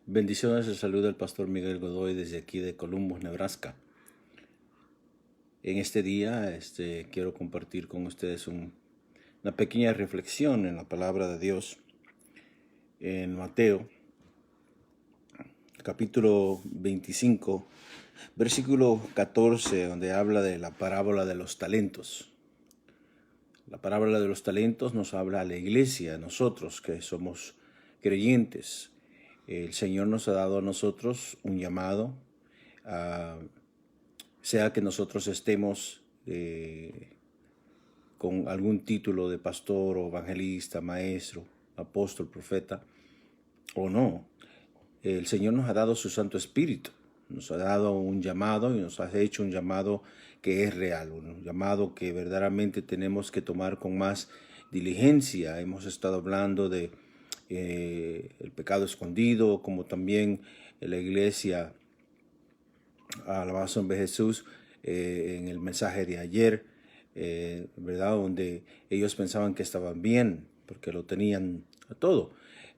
Bendiciones, el saludo del pastor Miguel Godoy desde aquí de Columbus, Nebraska. En este día quiero compartir con ustedes una pequeña reflexión en la palabra de Dios en Mateo, capítulo 25, versículo 14, donde habla de la parábola de los talentos. La parábola de los talentos nos habla a la iglesia, a nosotros que somos creyentes. El Señor nos ha dado a nosotros un llamado, sea que nosotros estemos con algún título de pastor o evangelista, maestro, apóstol, profeta o no. El Señor nos ha dado su Santo Espíritu, nos ha dado un llamado y nos ha hecho un llamado que es real, un llamado que verdaderamente tenemos que tomar con más diligencia. Hemos estado hablando de el pecado escondido, como también la iglesia Alabanza de Jesús en el mensaje de ayer, ¿verdad? Donde ellos pensaban que estaban bien porque lo tenían todo.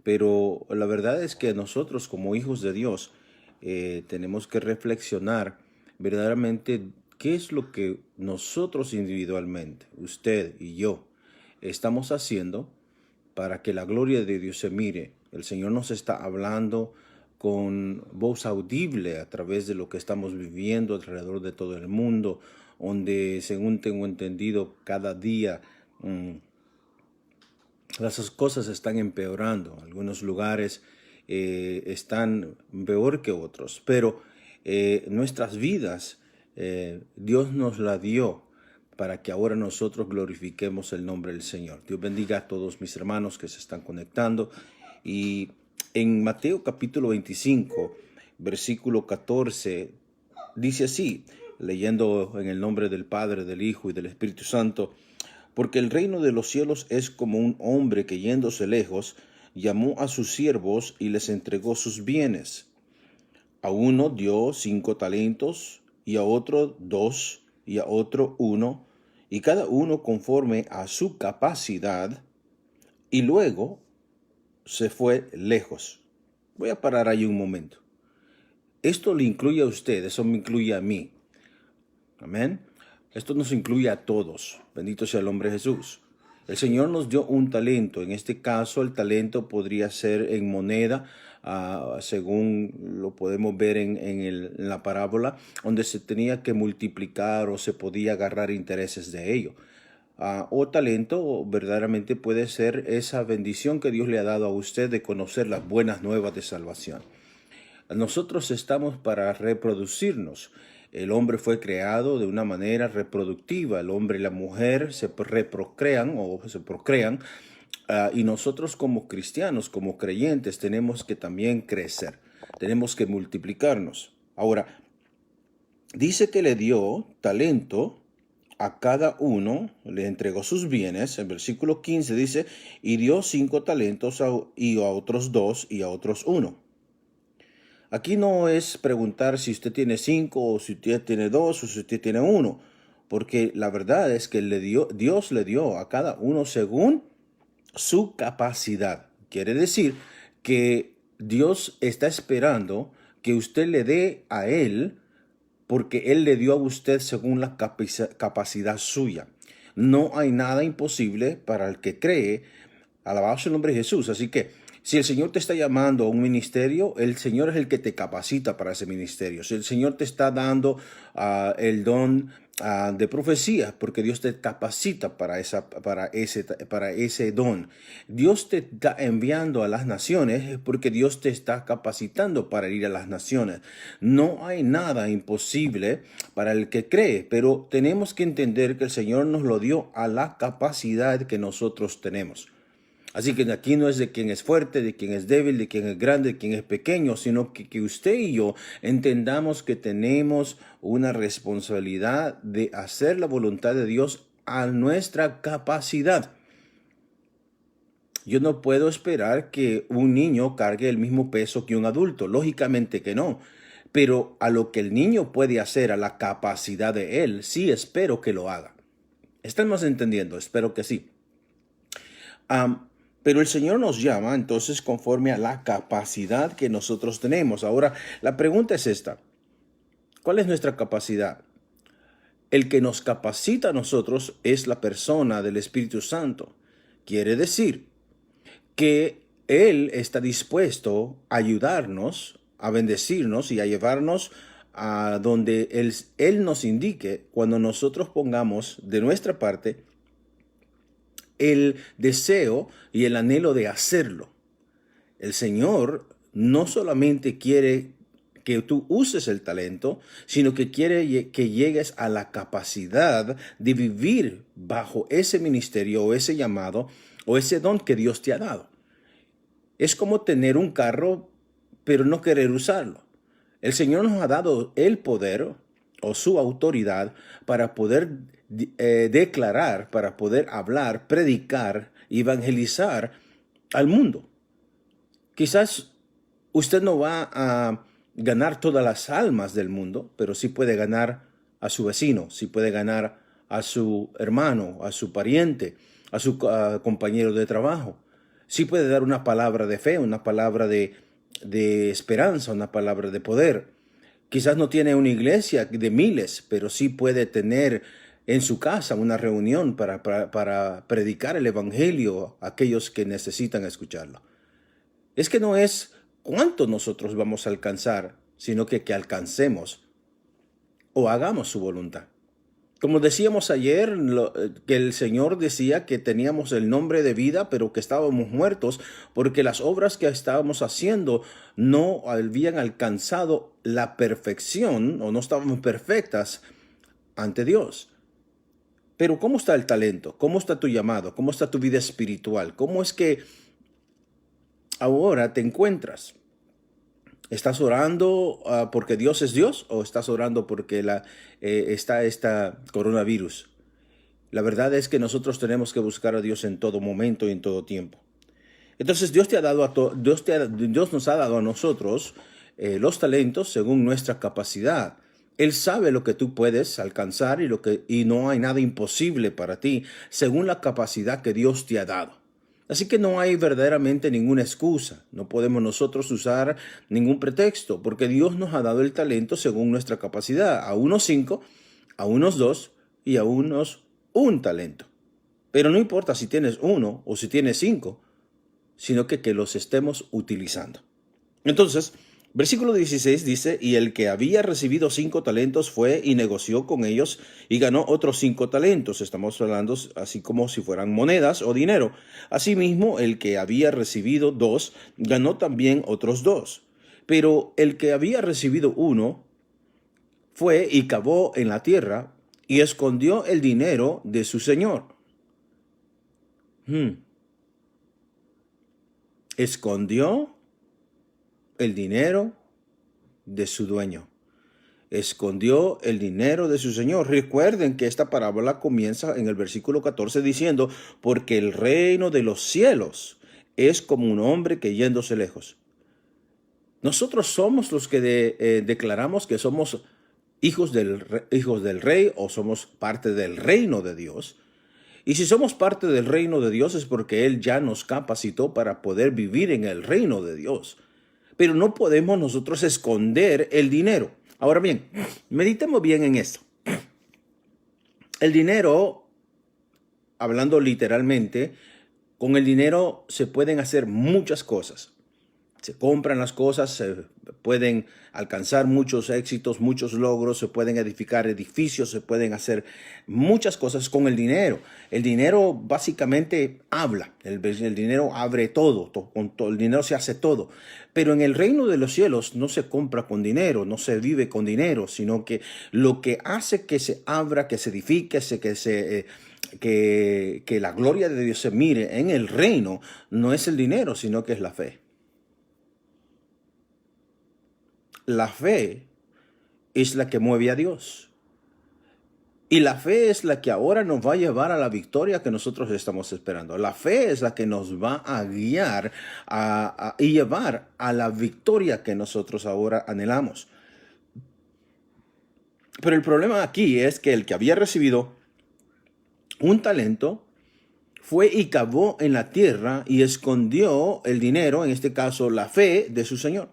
Pero la verdad es que nosotros como hijos de Dios tenemos que reflexionar verdaderamente qué es lo que nosotros individualmente, usted y yo, estamos haciendo para que la gloria de Dios se mire. El Señor nos está hablando con voz audible a través de lo que estamos viviendo alrededor de todo el mundo, donde, según tengo entendido, cada día las cosas están empeorando. Algunos lugares están peor que otros, pero nuestras vidas Dios nos la dio para que ahora nosotros glorifiquemos el nombre del Señor. Dios bendiga a todos mis hermanos que se están conectando. Y en Mateo capítulo 25, versículo 14, dice así, leyendo en el nombre del Padre, del Hijo y del Espíritu Santo: porque el reino de los cielos es como un hombre que, yéndose lejos, llamó a sus siervos y les entregó sus bienes. A uno dio 5 talentos, y a otro 2, y a otro 1, y cada uno conforme a su capacidad, y luego se fue lejos. Voy a parar ahí un momento. Esto le incluye a usted, eso me incluye a mí. Amén. Esto nos incluye a todos. Bendito sea el nombre de Jesús. El Señor nos dio un talento. En este caso, el talento podría ser en moneda, según lo podemos ver en la parábola, donde se tenía que multiplicar o se podía agarrar intereses de ello. O talento verdaderamente puede ser esa bendición que Dios le ha dado a usted de conocer las buenas nuevas de salvación. Nosotros estamos para reproducirnos. El hombre fue creado de una manera reproductiva. El hombre y la mujer se procrean, y nosotros como cristianos, como creyentes, tenemos que también crecer. Tenemos que multiplicarnos. Ahora, dice que le dio talento a cada uno, le entregó sus bienes. En versículo 15 dice, y dio 5 talentos y a otros 2 y a otros 1. Aquí no es preguntar si usted tiene 5 o si usted tiene 2 o si usted tiene 1, porque la verdad es que Dios le dio a cada uno según su capacidad. Quiere decir que Dios está esperando que usted le dé a Él, porque Él le dio a usted según la capacidad suya. No hay nada imposible para el que cree. Alabado sea el nombre de Jesús. Así que si el Señor te está llamando a un ministerio, el Señor es el que te capacita para ese ministerio. Si el Señor te está dando el don de profecía, porque Dios te capacita para ese don. Dios te está enviando a las naciones porque Dios te está capacitando para ir a las naciones. No hay nada imposible para el que cree, pero tenemos que entender que el Señor nos lo dio a la capacidad que nosotros tenemos. Así que aquí no es de quien es fuerte, de quien es débil, de quien es grande, de quien es pequeño, sino que usted y yo entendamos que tenemos una responsabilidad de hacer la voluntad de Dios a nuestra capacidad. Yo no puedo esperar que un niño cargue el mismo peso que un adulto, lógicamente que no. Pero a lo que el niño puede hacer, a la capacidad de él, sí espero que lo haga. ¿Estamos entendiendo? Espero que sí. Pero el Señor nos llama entonces conforme a la capacidad que nosotros tenemos. Ahora, la pregunta es esta. ¿Cuál es nuestra capacidad? El que nos capacita a nosotros es la persona del Espíritu Santo. Quiere decir que Él está dispuesto a ayudarnos, a bendecirnos y a llevarnos a donde Él nos indique cuando nosotros pongamos de nuestra parte el deseo y el anhelo de hacerlo. El Señor no solamente quiere que tú uses el talento, sino que quiere que llegues a la capacidad de vivir bajo ese ministerio o ese llamado o ese don que Dios te ha dado. Es como tener un carro, pero no querer usarlo. El Señor nos ha dado el poder o su autoridad para poder declarar, para poder hablar, predicar, evangelizar al mundo. Quizás usted no va a ganar todas las almas del mundo, pero sí puede ganar a su vecino, sí puede ganar a su hermano, a su pariente, a su compañero de trabajo. Sí puede dar una palabra de fe, una palabra de esperanza, una palabra de poder. Quizás no tiene una iglesia de miles, pero sí puede tener en su casa una reunión para predicar el evangelio a aquellos que necesitan escucharlo. Es que no es cuánto nosotros vamos a alcanzar, sino que alcancemos o hagamos su voluntad. Como decíamos ayer, que el Señor decía que teníamos el nombre de vida, pero que estábamos muertos porque las obras que estábamos haciendo no habían alcanzado la perfección o no estaban perfectas ante Dios. Pero ¿cómo está el talento? ¿Cómo está tu llamado? ¿Cómo está tu vida espiritual? ¿Cómo es que ahora te encuentras? ¿Estás orando porque Dios es Dios o estás orando porque está esta coronavirus? La verdad es que nosotros tenemos que buscar a Dios en todo momento y en todo tiempo. Entonces Dios nos ha dado a nosotros los talentos según nuestra capacidad. Él sabe lo que tú puedes alcanzar y no hay nada imposible para ti según la capacidad que Dios te ha dado. Así que no hay verdaderamente ninguna excusa. No podemos nosotros usar ningún pretexto porque Dios nos ha dado el talento según nuestra capacidad. A unos 5, a unos 2 y a unos 1 talento. Pero no importa si tienes 1 o si tienes 5, sino que los estemos utilizando. Entonces, versículo 16 dice, y el que había recibido 5 talentos fue y negoció con ellos y ganó otros 5 talentos. Estamos hablando así como si fueran monedas o dinero. Asimismo, el que había recibido 2 ganó también otros 2. Pero el que había recibido 1 fue y cavó en la tierra y escondió el dinero de su señor. Escondió el dinero de su dueño. Escondió el dinero de su señor. Recuerden que esta parábola comienza en el versículo 14 diciendo, porque el reino de los cielos es como un hombre que yéndose lejos. Nosotros somos los que declaramos que somos hijos del rey o somos parte del reino de Dios. Y si somos parte del reino de Dios es porque Él ya nos capacitó para poder vivir en el reino de Dios. Pero no podemos nosotros esconder el dinero. Ahora bien, meditemos bien en esto. El dinero, hablando literalmente, con el dinero se pueden hacer muchas cosas. Se compran las cosas, se pueden alcanzar muchos éxitos, muchos logros, se pueden edificar edificios, se pueden hacer muchas cosas con el dinero. El dinero básicamente habla, el dinero abre todo, con todo, el dinero se hace todo. Pero en el reino de los cielos no se compra con dinero, no se vive con dinero, sino que lo que hace que se abra, que se edifique, que la gloria de Dios se mire en el reino, no es el dinero, sino que es la fe. La fe es la que mueve a Dios. Y la fe es la que ahora nos va a llevar a la victoria que nosotros estamos esperando. La fe es la que nos va a guiar y llevar a la victoria que nosotros ahora anhelamos. Pero el problema aquí es que el que había recibido un talento fue y cavó en la tierra y escondió el dinero, en este caso la fe de su señor.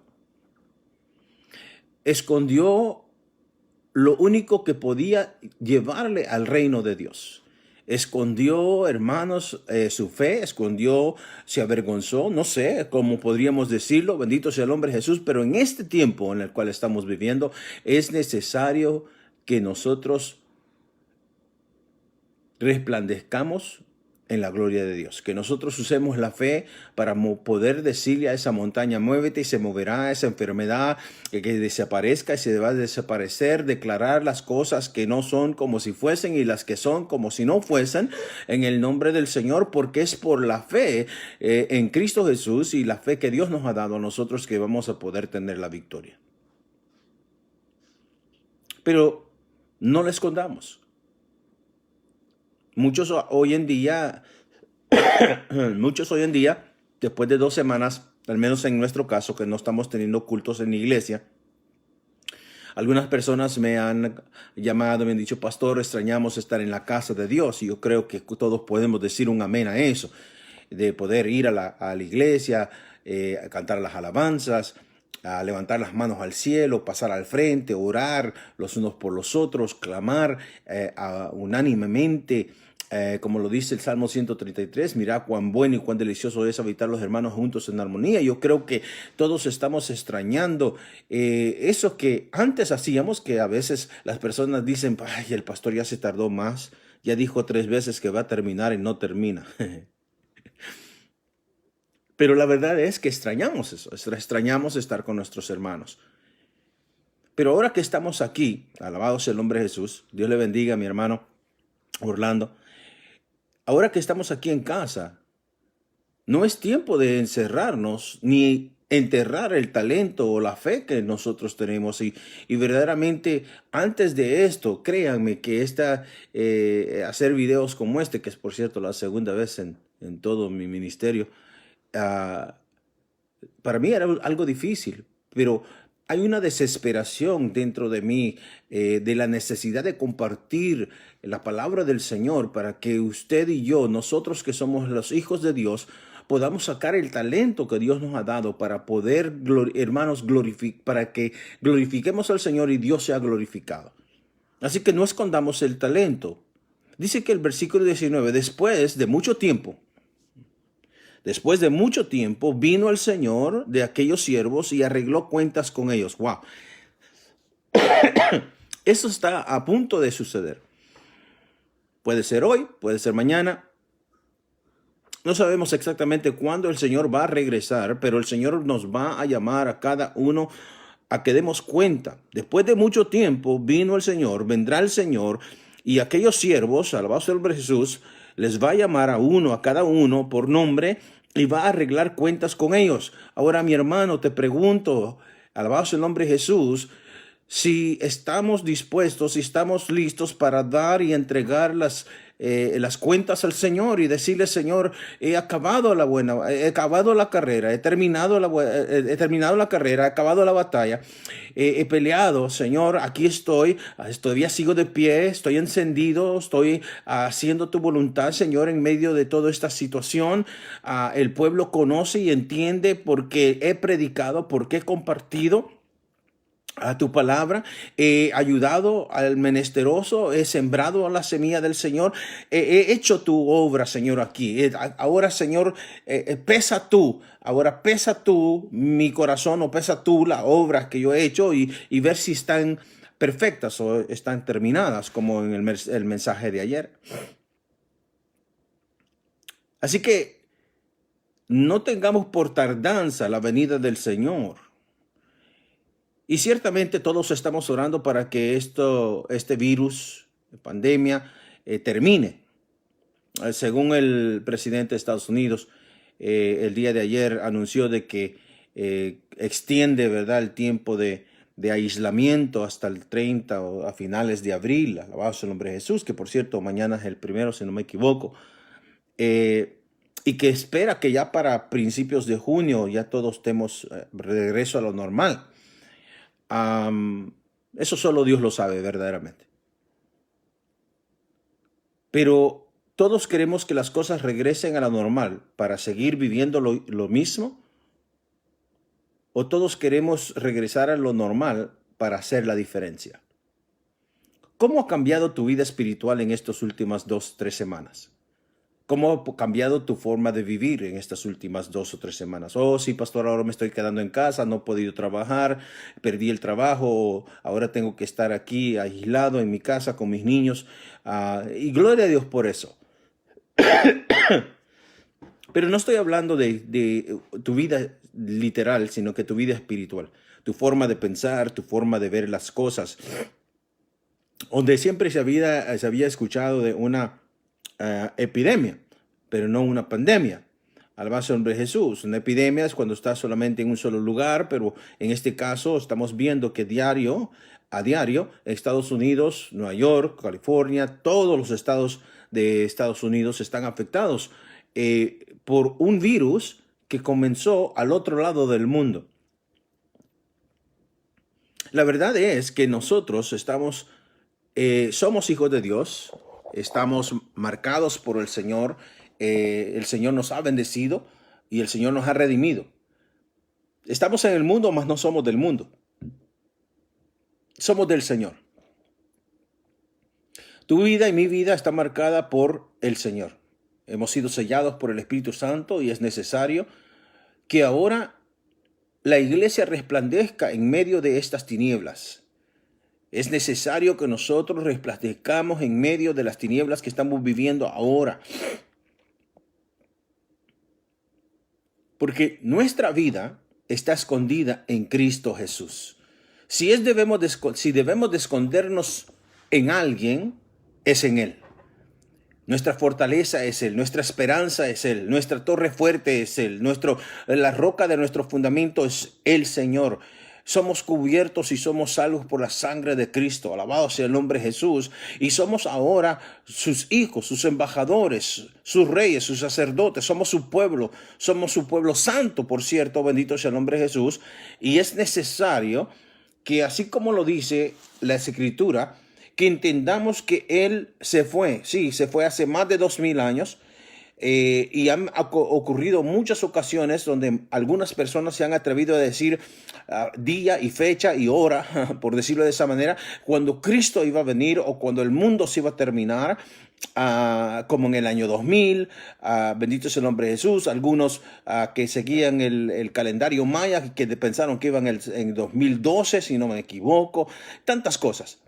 Escondió lo único que podía llevarle al reino de Dios. Escondió, hermanos, su fe, escondió, se avergonzó, no sé cómo podríamos decirlo, bendito sea el nombre de Jesús, pero en este tiempo en el cual estamos viviendo es necesario que nosotros resplandezcamos en la gloria de Dios, que nosotros usemos la fe para poder decirle a esa montaña, muévete y se moverá, esa enfermedad que desaparezca y se va a desaparecer, declarar las cosas que no son como si fuesen y las que son como si no fuesen en el nombre del Señor, porque es por la fe en Cristo Jesús y la fe que Dios nos ha dado a nosotros que vamos a poder tener la victoria. Pero no la escondamos. Muchos hoy en día, después de 2 semanas, al menos en nuestro caso, que no estamos teniendo cultos en la iglesia, algunas personas me han llamado, me han dicho, pastor, extrañamos estar en la casa de Dios. Y yo creo que todos podemos decir un amén a eso, de poder ir a la iglesia, a cantar las alabanzas, a levantar las manos al cielo, pasar al frente, orar los unos por los otros, clamar unánimemente, como lo dice el Salmo 133, mirad cuán bueno y cuán delicioso es habitar los hermanos juntos en armonía. Yo creo que todos estamos extrañando eso que antes hacíamos, que a veces las personas dicen, ay, el pastor ya se tardó más, ya dijo 3 veces que va a terminar y no termina. Pero la verdad es que extrañamos eso, extrañamos estar con nuestros hermanos. Pero ahora que estamos aquí, alabado sea el nombre de Jesús, Dios le bendiga a mi hermano Orlando. Ahora que estamos aquí en casa, no es tiempo de encerrarnos ni enterrar el talento o la fe que nosotros tenemos. Y verdaderamente, antes de esto, créanme que hacer videos como este, que es por cierto la segunda vez en todo mi ministerio, para mí era algo difícil, pero hay una desesperación dentro de mí de la necesidad de compartir la palabra del Señor para que usted y yo, nosotros que somos los hijos de Dios, podamos sacar el talento que Dios nos ha dado para poder, hermanos, para que glorifiquemos al Señor y Dios sea glorificado. Así que no escondamos el talento. Dice que el versículo 19, después de mucho tiempo, vino el Señor de aquellos siervos y arregló cuentas con ellos. ¡Wow! Eso está a punto de suceder. Puede ser hoy, puede ser mañana. No sabemos exactamente cuándo el Señor va a regresar, pero el Señor nos va a llamar a cada uno a que demos cuenta. Después de mucho tiempo vino el Señor, vendrá el Señor, y aquellos siervos, alabado sea el nombre de Jesús, les va a llamar a cada uno por nombre y va a arreglar cuentas con ellos. Ahora, mi hermano, te pregunto, alabado sea el nombre de Jesús, si estamos dispuestos, si estamos listos para dar y entregar las cuentas al Señor y decirle, Señor, he acabado la carrera, he terminado la carrera, he acabado la batalla, he peleado, Señor, aquí estoy, todavía sigo de pie, estoy encendido, estoy haciendo tu voluntad, Señor, en medio de toda esta situación. El pueblo conoce y entiende porque he predicado, porque he compartido a tu palabra, he ayudado al menesteroso, he sembrado la semilla del Señor, he hecho tu obra, Señor, aquí. Ahora, Señor, pesa tú mi corazón, o pesa tú la obra que yo he hecho y ver si están perfectas o están terminadas, como en el mensaje de ayer. Así que no tengamos por tardanza la venida del Señor. Y ciertamente todos estamos orando para que este virus, pandemia, termine. Según el presidente de Estados Unidos, el día de ayer anunció de que extiende, ¿verdad?, el tiempo de aislamiento hasta el 30 o a finales de abril, alabado sea el nombre de Jesús, que por cierto mañana es el 1, si no me equivoco, y que espera que ya para principios de junio ya todos estemos regreso a lo normal. Eso solo Dios lo sabe verdaderamente. Pero ¿Todos queremos que las cosas regresen a la normal para seguir viviendo lo mismo? ¿O todos queremos regresar a lo normal para hacer la diferencia? ¿Cómo ha cambiado tu vida espiritual en estas últimas 2-3 semanas? ¿Cómo ha cambiado tu forma de vivir en estas últimas 2 o 3 semanas? Oh, sí, pastor, ahora me estoy quedando en casa, no he podido trabajar, perdí el trabajo, ahora tengo que estar aquí aislado en mi casa con mis niños. Y gloria a Dios por eso. Pero no estoy hablando de tu vida literal, sino que tu vida espiritual, tu forma de pensar, tu forma de ver las cosas. Donde siempre se había escuchado de una epidemia, pero no una pandemia. Alabado sea el nombre de Jesús. Una epidemia es cuando estás solamente en un solo lugar, pero en este caso estamos viendo que a diario, Estados Unidos, Nueva York, California, todos los estados de Estados Unidos están afectados por un virus que comenzó al otro lado del mundo. La verdad es que nosotros somos hijos de Dios, estamos marcados por el Señor nos ha bendecido y el Señor nos ha redimido. Estamos en el mundo, mas no somos del mundo. Somos del Señor. Tu vida y mi vida está marcada por el Señor. Hemos sido sellados por el Espíritu Santo y es necesario que ahora la iglesia resplandezca en medio de estas tinieblas. Es necesario que nosotros resplandezcamos en medio de las tinieblas que estamos viviendo ahora. Porque nuestra vida está escondida en Cristo Jesús. Si debemos de escondernos en alguien, es en Él. Nuestra fortaleza es Él, nuestra esperanza es Él, nuestra torre fuerte es Él, la roca de nuestro fundamento es el Señor. Somos cubiertos y somos salvos por la sangre de Cristo. Alabado sea el nombre de Jesús. Y somos ahora sus hijos, sus embajadores, sus reyes, sus sacerdotes. Somos su pueblo santo, por cierto. Bendito sea el nombre de Jesús. Y es necesario que, así como lo dice la Escritura, que entendamos que Él se fue. Sí, se fue hace más de 2000 años. Y han ocurrido muchas ocasiones donde algunas personas se han atrevido a decir día y fecha y hora, por decirlo de esa manera, cuando Cristo iba a venir o cuando el mundo se iba a terminar, como en el año 2000, bendito es el nombre de Jesús. Algunos que seguían el calendario maya, que pensaron que iban en 2012, si no me equivoco, tantas cosas.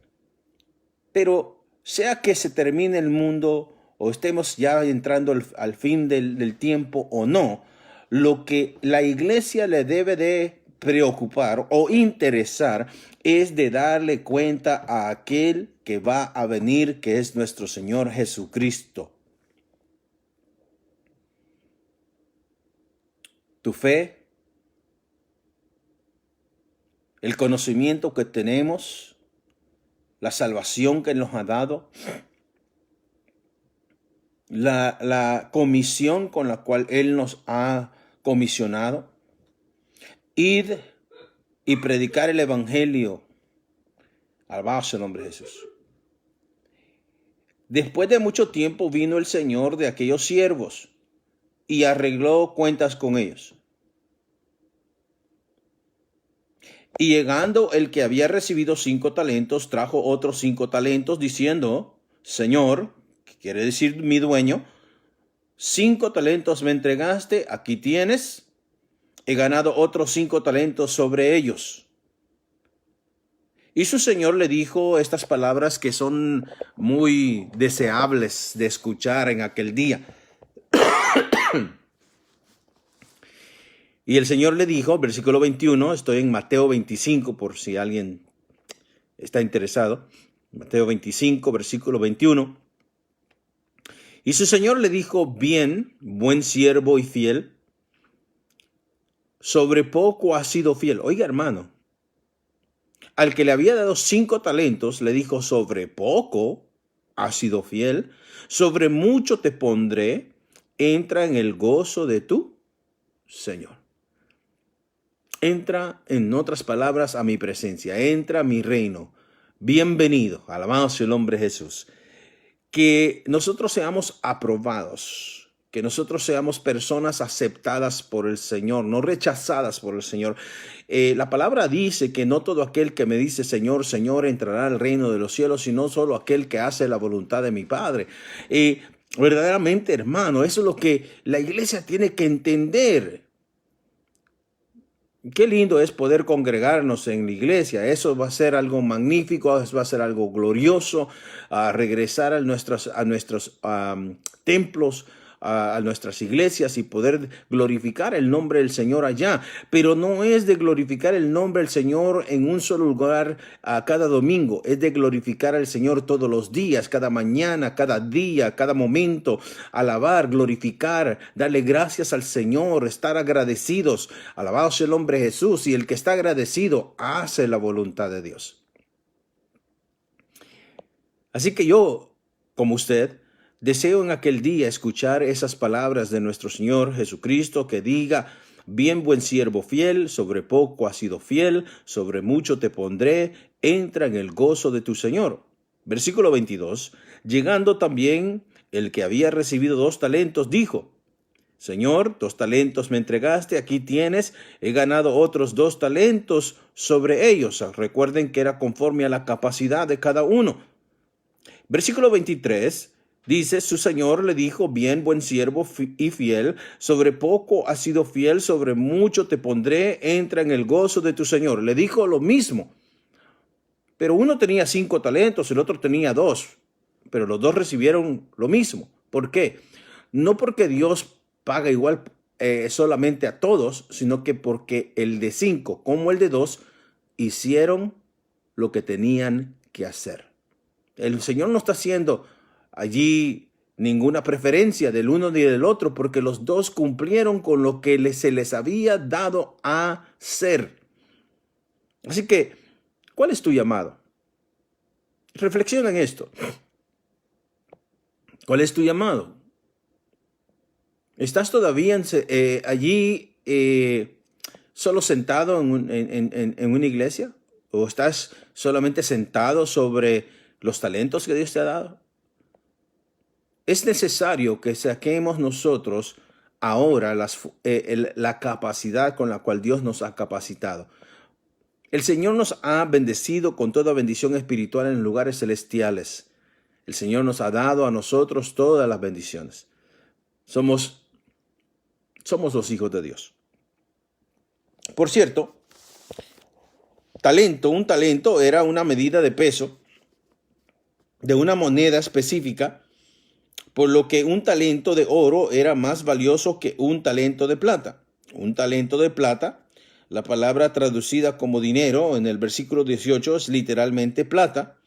Pero sea que se termine el mundo o estemos ya entrando al fin del tiempo o no, lo que la iglesia le debe de preocupar o interesar es de darle cuenta a aquel que va a venir, que es nuestro Señor Jesucristo. Tu fe, el conocimiento que tenemos, la salvación que nos ha dado, la comisión con la cual Él nos ha comisionado, id y predicar el evangelio. Alabado sea el nombre de Jesús. Después de mucho tiempo vino el Señor de aquellos siervos y arregló cuentas con ellos. Y llegando el que había recibido 5 talentos, trajo otros 5 talentos, diciendo: Señor, que quiere decir mi dueño, 5 talentos me entregaste, aquí tienes, he ganado otros 5 talentos sobre ellos. Y su señor le dijo estas palabras que son muy deseables de escuchar en aquel día. Y el Señor le dijo, versículo 21, estoy en Mateo 25 por si alguien está interesado. Mateo 25, versículo 21. Y su Señor le dijo: bien, buen siervo y fiel, sobre poco has sido fiel. Oiga, hermano, al que le había dado 5 talentos, le dijo: sobre poco has sido fiel, sobre mucho te pondré, entra en el gozo de tu Señor. Entra, en otras palabras, a mi presencia, entra a mi reino. Bienvenido, alabado sea el nombre de Jesús. que nosotros seamos aprobados, que nosotros seamos personas aceptadas por el Señor, no rechazadas por el Señor. La palabra dice que no todo aquel que me dice Señor, Señor entrará al reino de los cielos, sino solo aquel que hace la voluntad de mi Padre. Verdaderamente, hermano, eso es lo que la iglesia tiene que entender. Qué lindo es poder congregarnos en la iglesia. Eso va a ser algo magnífico, eso va a ser algo glorioso. Regresar a nuestros templos, a nuestras iglesias y poder glorificar el nombre del Señor allá. Pero no es de glorificar el nombre del Señor en un solo lugar cada domingo. Es de glorificar al Señor todos los días, cada mañana, cada día, cada momento. Alabar, glorificar, darle gracias al Señor, estar agradecidos. Alabado sea el nombre de Jesús. Y el que está agradecido hace la voluntad de Dios. Así que yo, como usted, deseo en aquel día escuchar esas palabras de nuestro Señor Jesucristo que diga: bien, buen siervo fiel, sobre poco has sido fiel, sobre mucho te pondré, entra en el gozo de tu Señor. Versículo 22, llegando también el que había recibido 2 talentos, dijo: Señor, 2 talentos me entregaste, aquí tienes, he ganado otros 2 talentos sobre ellos. Recuerden que era conforme a la capacidad de cada uno. Versículo 23 dice: su Señor le dijo: bien, buen siervo y fiel, sobre poco has sido fiel, sobre mucho te pondré, entra en el gozo de tu Señor. Le dijo lo mismo, pero uno tenía 5 talentos, el otro tenía 2, pero los 2 recibieron lo mismo. ¿Por qué? No porque Dios paga igual solamente a todos, sino que porque el de 5 como el de 2 hicieron lo que tenían que hacer. El Señor no está haciendo allí ninguna preferencia del uno ni del otro, porque los 2 cumplieron con lo que se les había dado a hacer. Así que, ¿cuál es tu llamado? Reflexiona en esto. ¿Cuál es tu llamado? ¿Estás todavía allí solo sentado en una iglesia? ¿O estás solamente sentado sobre los talentos que Dios te ha dado? Es necesario que saquemos nosotros ahora la capacidad con la cual Dios nos ha capacitado. El Señor nos ha bendecido con toda bendición espiritual en lugares celestiales. El Señor nos ha dado a nosotros todas las bendiciones. Somos los hijos de Dios. Por cierto, un talento era una medida de peso de una moneda específica, por lo que un talento de oro era más valioso que un talento de plata. Un talento de plata, la palabra traducida como dinero en el versículo 18 es literalmente plata,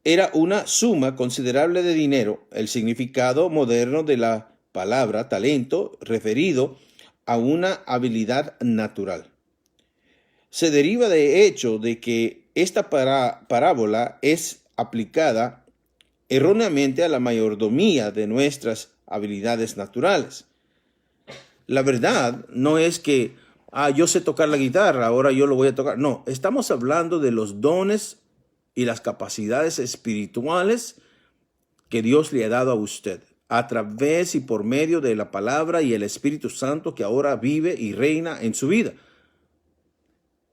era una suma considerable de dinero. El significado moderno de la palabra talento referido a una habilidad natural. Se deriva de hecho de que esta parábola es aplicada erróneamente a la mayordomía de nuestras habilidades naturales. La verdad no es que yo sé tocar la guitarra, ahora yo lo voy a tocar. No, estamos hablando de los dones y las capacidades espirituales que Dios le ha dado a usted a través y por medio de la palabra y el Espíritu Santo que ahora vive y reina en su vida.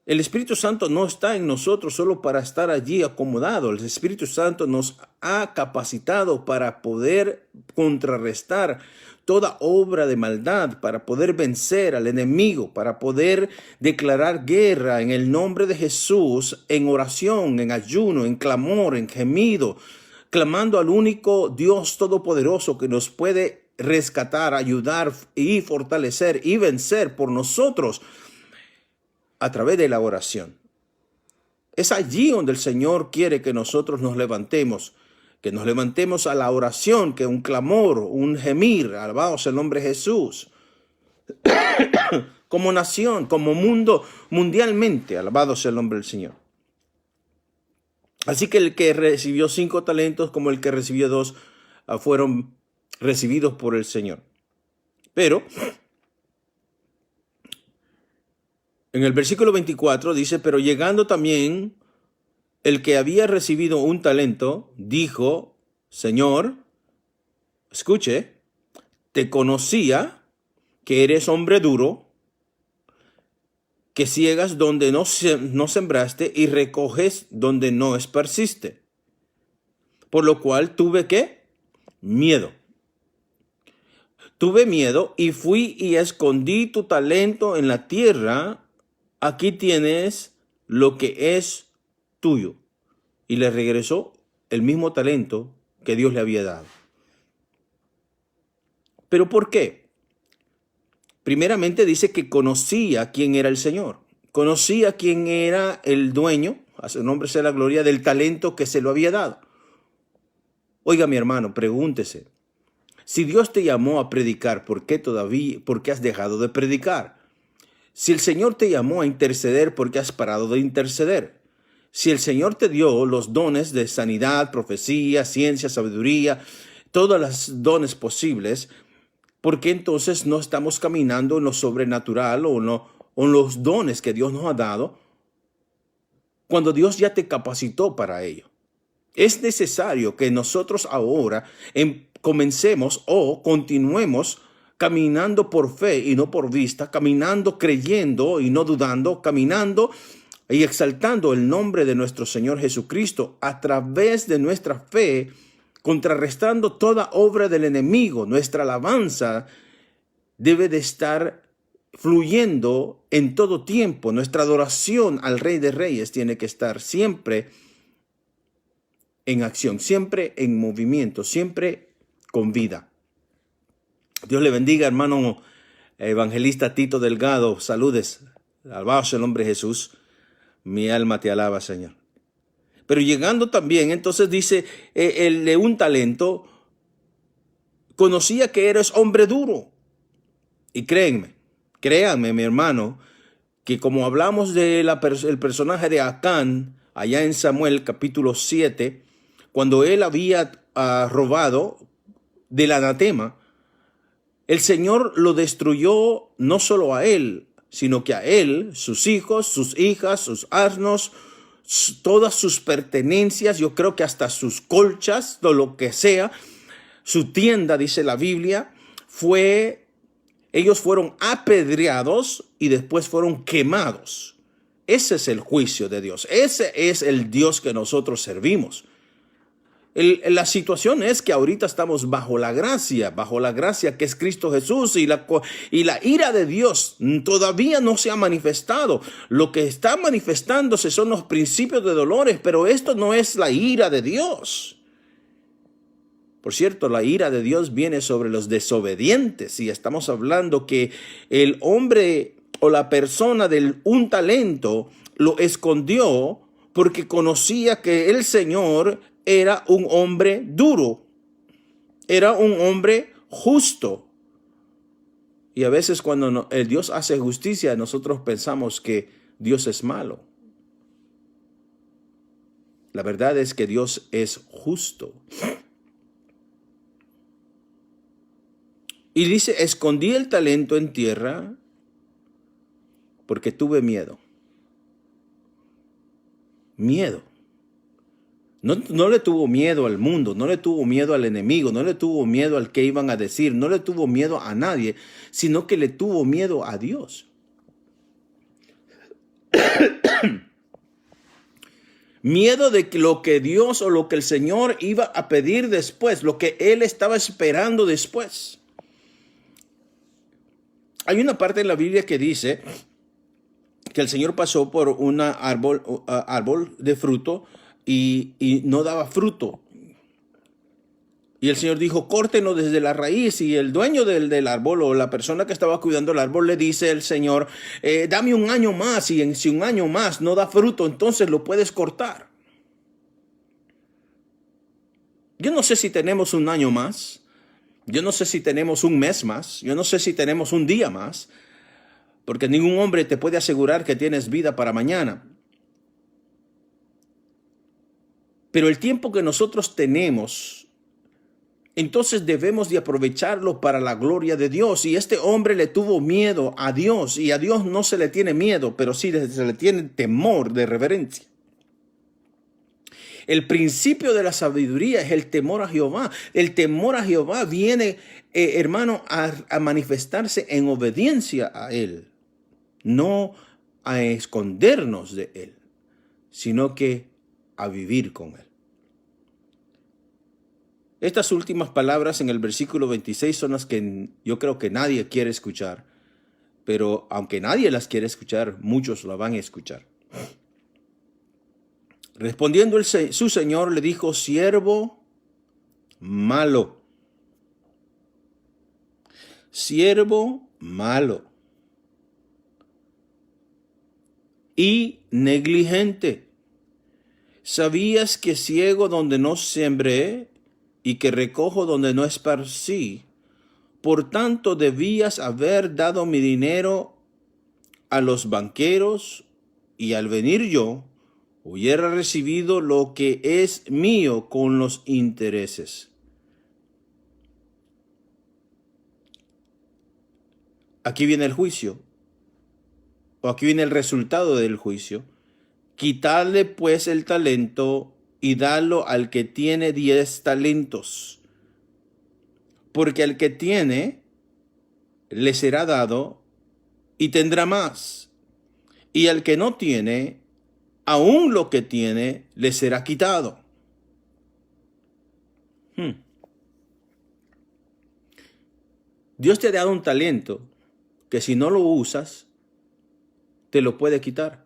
El Espíritu Santo no está en nosotros solo para estar allí acomodado. El Espíritu Santo nos ha capacitado para poder contrarrestar toda obra de maldad, para poder vencer al enemigo, para poder declarar guerra en el nombre de Jesús, en oración, en ayuno, en clamor, en gemido, clamando al único Dios todopoderoso que nos puede rescatar, ayudar y fortalecer y vencer por nosotros a través de la oración. Es allí donde el Señor quiere que nosotros nos levantemos a la oración, que un clamor, un gemir, alabado sea el nombre de Jesús. Como nación, como mundo, mundialmente, alabado sea el nombre del Señor. Así que el que recibió 5 talentos como el que recibió 2 fueron recibidos por el Señor. Pero en el versículo 24 dice: pero llegando también el que había recibido 1 talento, dijo: Señor, escuche, te conocía que eres hombre duro, que ciegas donde no sembraste y recoges donde no esparciste. Por lo cual tuve ¿qué? Miedo. Tuve miedo y fui y escondí tu talento en la tierra. Aquí tienes lo que es tuyo. Y le regresó el mismo talento que Dios le había dado. ¿Pero por qué? Primeramente dice que conocía quién era el Señor. Conocía quién era el dueño, a su nombre sea la gloria, del talento que se lo había dado. Oiga, mi hermano, pregúntese. Si Dios te llamó a predicar, ¿por qué has dejado de predicar? Si el Señor te llamó a interceder, ¿por qué has parado de interceder? Si el Señor te dio los dones de sanidad, profecía, ciencia, sabiduría, todos los dones posibles, ¿por qué entonces no estamos caminando en lo sobrenatural o en los dones que Dios nos ha dado cuando Dios ya te capacitó para ello? Es necesario que nosotros ahora comencemos o continuemos caminando por fe y no por vista, caminando creyendo y no dudando, caminando y exaltando el nombre de nuestro Señor Jesucristo a través de nuestra fe, contrarrestando toda obra del enemigo. Nuestra alabanza debe de estar fluyendo en todo tiempo. Nuestra adoración al Rey de Reyes tiene que estar siempre en acción, siempre en movimiento, siempre con vida. Dios le bendiga, hermano evangelista Tito Delgado. Saludes. Alabado sea el nombre de Jesús. Mi alma te alaba, Señor. Pero llegando también, entonces dice, el de un talento, conocía que eres hombre duro. Y créanme, mi hermano, que como hablamos del personaje de Acán, allá en Samuel capítulo 7, cuando él había robado del anatema, el Señor lo destruyó no solo a él, sino que a él, sus hijos, sus hijas, sus asnos, todas sus pertenencias, yo creo que hasta sus colchas, o lo que sea, su tienda, dice la Biblia, ellos fueron apedreados y después fueron quemados. Ese es el juicio de Dios. Ese es el Dios que nosotros servimos. La situación es que ahorita estamos bajo la gracia que es Cristo Jesús, y la ira de Dios todavía no se ha manifestado. Lo que está manifestándose son los principios de dolores, pero esto no es la ira de Dios. Por cierto, la ira de Dios viene sobre los desobedientes, y estamos hablando que el hombre o la persona del un talento lo escondió porque conocía que el Señor era un hombre duro, era un hombre justo. Y a veces cuando el Dios hace justicia, nosotros pensamos que Dios es malo. La verdad es que Dios es justo. Y dice, escondí el talento en tierra porque tuve miedo. Miedo. No le tuvo miedo al mundo, no le tuvo miedo al enemigo, no le tuvo miedo al que iban a decir, no le tuvo miedo a nadie, sino que le tuvo miedo a Dios. Miedo de lo que Dios o lo que el Señor iba a pedir después, lo que él estaba esperando después. Hay una parte en la Biblia que dice que el Señor pasó por un árbol de fruto y no daba fruto. Y el Señor dijo, córtenlo desde la raíz. Y el dueño del árbol, o la persona que estaba cuidando el árbol, le dice al Señor, dame un año más, y si un año más no da fruto, entonces lo puedes cortar. Yo no sé si tenemos un año más. Yo no sé si tenemos un mes más. Yo no sé si tenemos un día más. Porque ningún hombre te puede asegurar que tienes vida para mañana. Pero el tiempo que nosotros tenemos, entonces debemos de aprovecharlo para la gloria de Dios. Y este hombre le tuvo miedo a Dios, y a Dios no se le tiene miedo, pero sí se le tiene temor de reverencia. El principio de la sabiduría es el temor a Jehová. El temor a Jehová viene, hermano, a manifestarse en obediencia a Él. No a escondernos de Él, sino que a vivir con Él. Estas últimas palabras en el versículo 26 son las que yo creo que nadie quiere escuchar. Pero aunque nadie las quiere escuchar, muchos la van a escuchar. Respondiendo su señor le dijo: siervo malo. Siervo malo y negligente. ¿Sabías que ciego donde no sembré y que recojo donde no esparcí? Por tanto, debías haber dado mi dinero a los banqueros, y al venir yo, hubiera recibido lo que es mío con los intereses. Aquí viene el juicio, o aquí viene el resultado del juicio. Quitarle pues el talento y darlo al que tiene 10 talentos. Porque al que tiene, le será dado y tendrá más. Y al que no tiene, aún lo que tiene, le será quitado. Dios te ha dado un talento que si no lo usas, te lo puede quitar.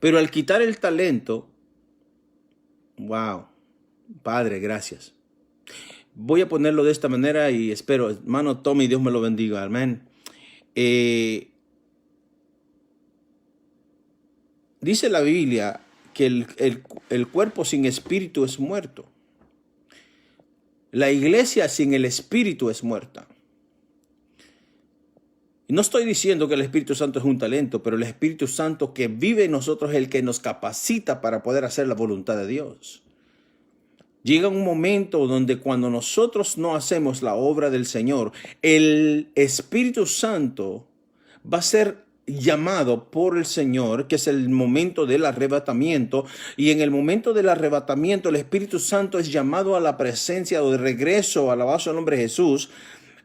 Pero al quitar el talento, wow, Padre, gracias. Voy a ponerlo de esta manera y espero, hermano Tommy, Dios me lo bendiga, amén. Dice la Biblia que el cuerpo sin espíritu es muerto. La iglesia sin el espíritu es muerta. Y no estoy diciendo que el Espíritu Santo es un talento, pero el Espíritu Santo que vive en nosotros es el que nos capacita para poder hacer la voluntad de Dios. Llega un momento donde cuando nosotros no hacemos la obra del Señor, el Espíritu Santo va a ser llamado por el Señor, que es el momento del arrebatamiento. Y en el momento del arrebatamiento, el Espíritu Santo es llamado a la presencia o de regreso, alabado el nombre de Jesús,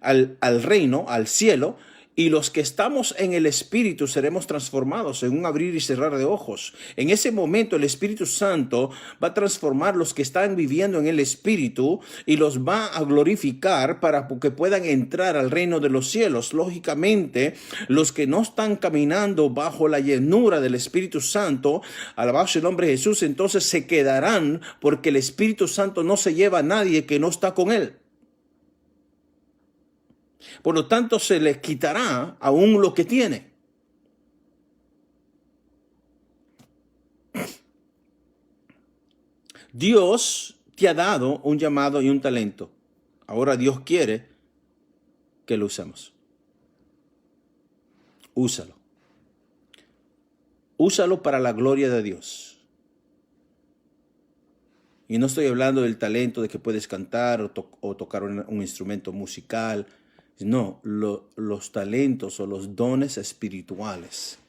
al reino, al cielo. Y los que estamos en el Espíritu seremos transformados en un abrir y cerrar de ojos. En ese momento el Espíritu Santo va a transformar los que están viviendo en el Espíritu y los va a glorificar para que puedan entrar al reino de los cielos. Lógicamente, los que no están caminando bajo la llenura del Espíritu Santo, alabado el nombre de Jesús, entonces se quedarán, porque el Espíritu Santo no se lleva a nadie que no está con él. Por lo tanto, se les quitará aún lo que tiene. Dios te ha dado un llamado y un talento. Ahora Dios quiere que lo usemos. Úsalo. Úsalo para la gloria de Dios. Y no estoy hablando del talento de que puedes cantar o tocar un instrumento musical. No, los talentos o los dones espirituales.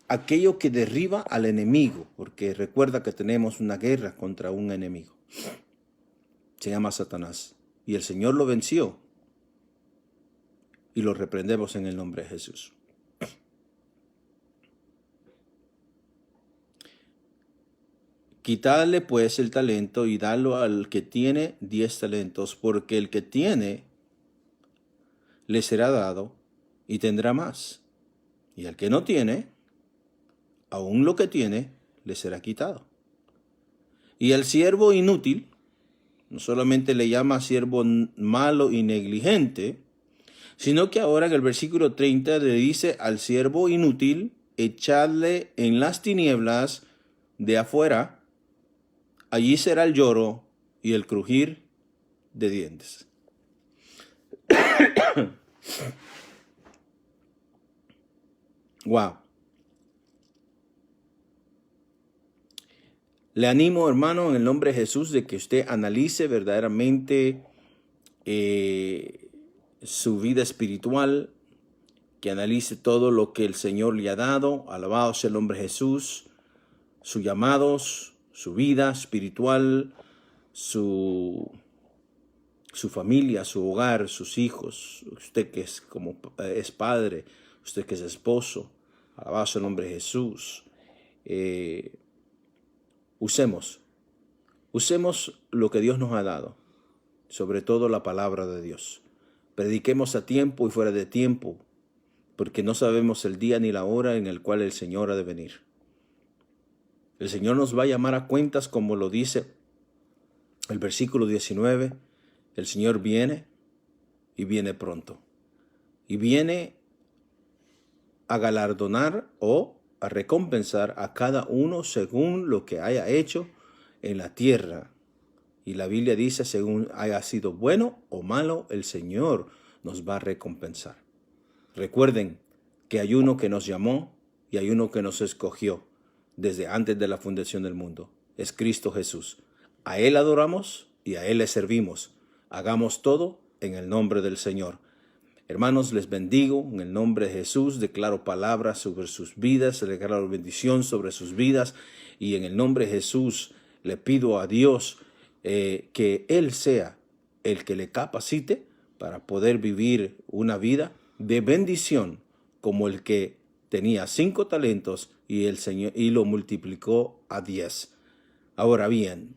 Aquello que derriba al enemigo, porque recuerda que tenemos una guerra contra un enemigo. Se llama Satanás. Y el Señor lo venció. Y lo reprendemos en el nombre de Jesús. Quitarle pues el talento y darlo al que tiene 10 talentos, porque el que tiene le será dado y tendrá más. Y al que no tiene, aún lo que tiene le será quitado. Y al siervo inútil, no solamente le llama siervo malo y negligente, sino que ahora en el versículo 30 le dice al siervo inútil: echadle en las tinieblas de afuera, allí será el lloro y el crujir de dientes. Wow. Le animo, hermano, en el nombre de Jesús, de que usted analice verdaderamente su vida espiritual, que analice todo lo que el Señor le ha dado. Alabado sea el nombre de Jesús, sus llamados, su vida espiritual, su familia, su hogar, sus hijos, usted que es padre, usted que es esposo, alabado sea el nombre de Jesús. Usemos lo que Dios nos ha dado, sobre todo la palabra de Dios. Prediquemos a tiempo y fuera de tiempo, porque no sabemos el día ni la hora en el cual el Señor ha de venir. El Señor nos va a llamar a cuentas, como lo dice el versículo 19. El Señor viene y viene pronto. Y viene a galardonar o a recompensar a cada uno según lo que haya hecho en la tierra. Y la Biblia dice, según haya sido bueno o malo, el Señor nos va a recompensar. Recuerden que hay uno que nos llamó y hay uno que nos escogió desde antes de la fundación del mundo. Es Cristo Jesús. A Él adoramos y a Él le servimos. Hagamos todo en el nombre del Señor. Hermanos, les bendigo en el nombre de Jesús. Declaro palabras sobre sus vidas, declaro bendición sobre sus vidas. Y en el nombre de Jesús le pido a Dios que Él sea el que le capacite para poder vivir una vida de bendición como el que tenía 5 talentos y el Señor y lo multiplicó a 10. Ahora bien,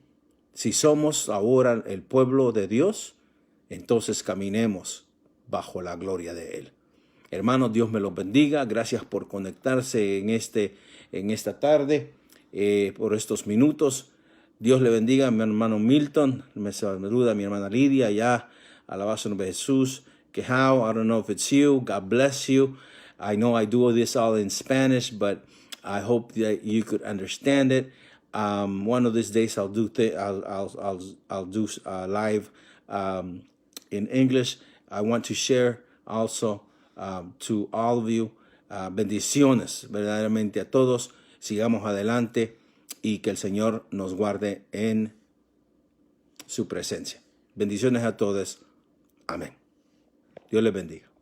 si somos ahora el pueblo de Dios, entonces caminemos bajo la gloria de Él. Hermanos, Dios me los bendiga. Gracias por conectarse en esta tarde, por estos minutos. Dios le bendiga a mi hermano Milton. Me saluda a mi hermana Lidia. Ya, alabado sea el nombre de Jesús. Quejao, I don't know if it's you. God bless you. I know I do this all in Spanish, but I hope that you could understand it. One of these days I'll do live in English. I want to share also to all of you. Bendiciones verdaderamente a todos. Sigamos adelante y que el Señor nos guarde en su presencia. Bendiciones a todos. Amén. Dios les bendiga.